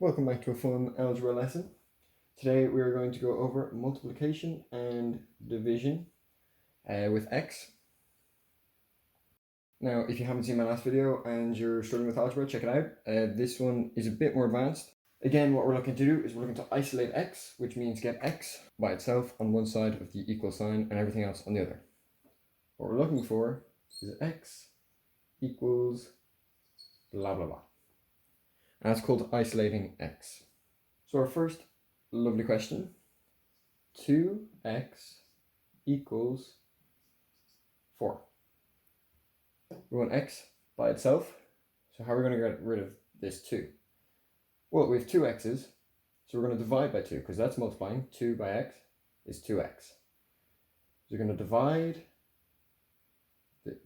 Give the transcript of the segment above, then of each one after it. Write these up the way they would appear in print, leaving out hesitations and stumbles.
Welcome back to a fun algebra lesson. Today we are going to go over multiplication and division with x. Now, if you haven't seen my last video and you're struggling with algebra, check it out. This one is a bit more advanced. Again, what we're looking to do is we're looking to isolate x, which means get x by itself on one side of the equal sign and everything else on the other. What we're looking for is x equals blah blah blah. And that's called isolating x. So our first lovely question, 2x equals 4. We want x by itself, so how are we going to get rid of this 2? Well, we have 2 x's, so we're going to divide by 2, because that's multiplying. 2 by x is 2x. So you're going to divide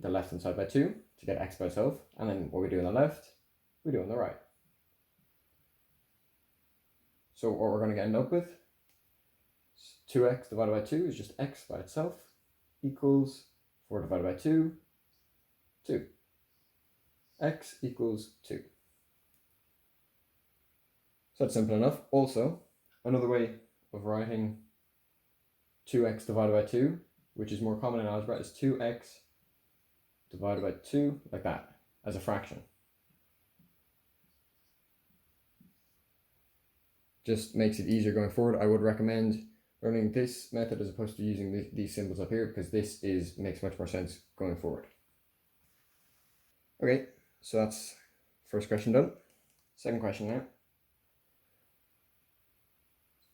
the left-hand side by 2 to get x by itself, and then what we do on the left, we do on the right. So what we're going to end up with, 2x divided by 2 is just x by itself, equals 4 divided by 2, 2. X equals 2. So that's simple enough. Also, another way of writing 2x divided by 2, which is more common in algebra, is 2x divided by 2, like that, as a fraction. Just makes it easier going forward. I would recommend learning this method as opposed to using these symbols up here, because this makes much more sense going forward. Okay, so that's first question done. Second question now.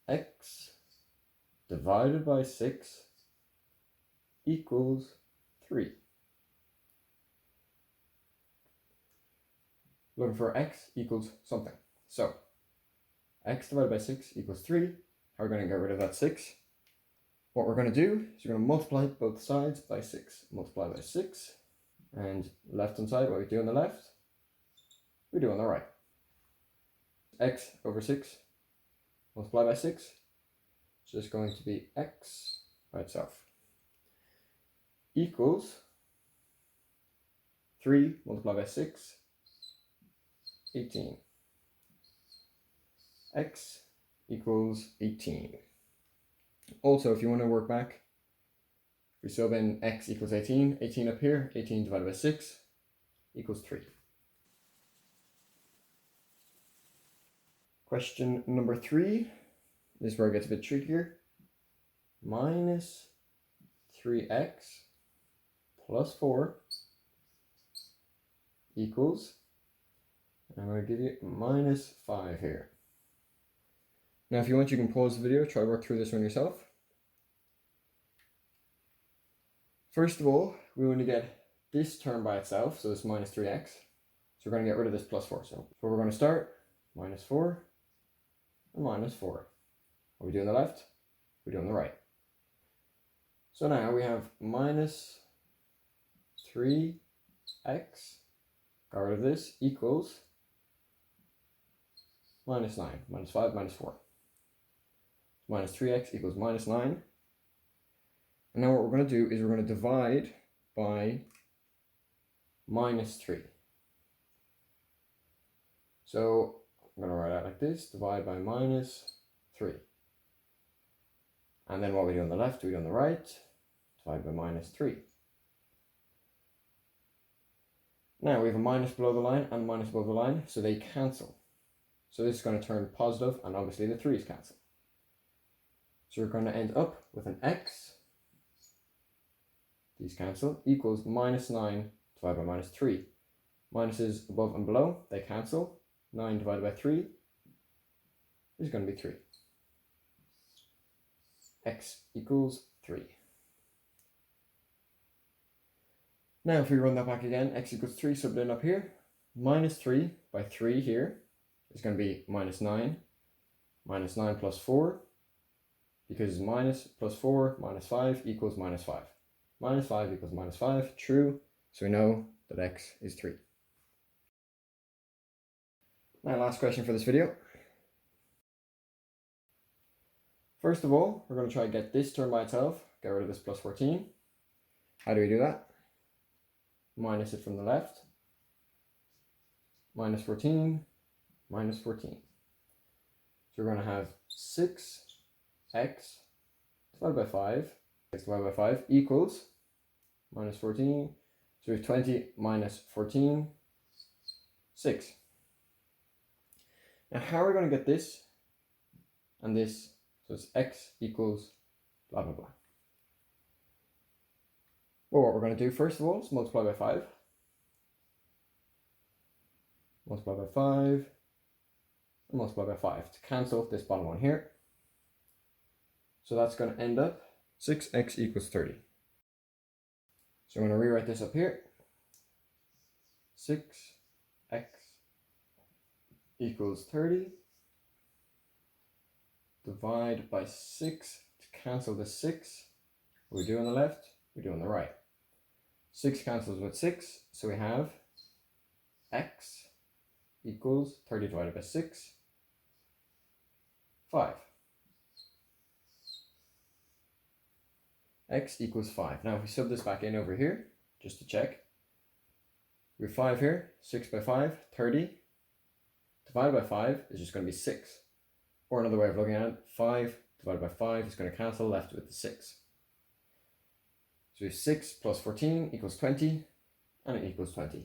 X divided by 6 equals 3. Looking for x equals something. So x divided by 6 equals 3. How are we going to get rid of that 6? What we're going to do is we're going to multiply both sides by 6. Multiply by 6. And left hand side, what we do on the left, we do on the right. X over 6 multiply by 6. So it's going to be x by itself. Equals 3 multiplied by 6, 18. X equals 18. Also, if you want to work back, we sub in x equals 18, 18 up here, 18 divided by 6 equals 3. Question number 3, this is where it gets a bit trickier. Minus 3x plus 4 equals, I'm going to give you minus 5 here. Now, if you want, you can pause the video, try to work through this one yourself. First of all, we want to get this term by itself, so it's minus 3x. So we're going to get rid of this plus 4. So we're going to start, minus 4 and minus 4. What we do on the left, we do on the right. So now we have minus 3x, got rid of this, equals minus 9, minus 5, minus 4. Minus 3x equals minus 9. And now what we're going to do is we're going to divide by minus 3. So I'm going to write out like this, divide by minus 3. And then what we do on the left, we do on the right, divide by minus 3. Now we have a minus below the line and a minus above the line, so they cancel. So this is going to turn positive, and obviously the 3's cancel. So we're going to end up with an x, these cancel, equals minus 9 divided by minus 3. Minuses above and below, they cancel. 9 divided by 3 is going to be 3. X equals 3. Now if we run that back again, x equals 3 subbed in up here. Minus 3 by 3 here is going to be minus 9. Minus 9 plus 4, because minus plus 4 minus 5 equals minus 5. Minus 5 equals minus 5, true, so we know that x is 3. Now, last question for this video. First of all, we're going to try to get this term by itself, get rid of this plus 14. How do we do that? Minus it from the left. Minus 14, minus 14. So we're going to have 6x divided by 5, x divided by 5 equals minus 14. So we have 20 minus 14, 6. Now how are we going to get this and this? So it's x equals blah, blah, blah. Well, what we're going to do first of all is multiply by 5. Multiply by 5. And multiply by 5 to cancel this bottom one here. So that's going to end up 6x equals 30. So I'm going to rewrite this up here. 6x equals 30. Divide by 6 to cancel the 6. What we do on the left, we do on the right. 6 cancels with 6, so we have x equals 30 divided by 6, 5. X equals 5. Now if we sub this back in over here, just to check, we have 5 here, 6 by 5, 30. Divided by 5 is just going to be 6. Or another way of looking at it, 5 divided by 5 is going to cancel, left with the 6. So we have 6 plus 14 equals 20, and it equals 20.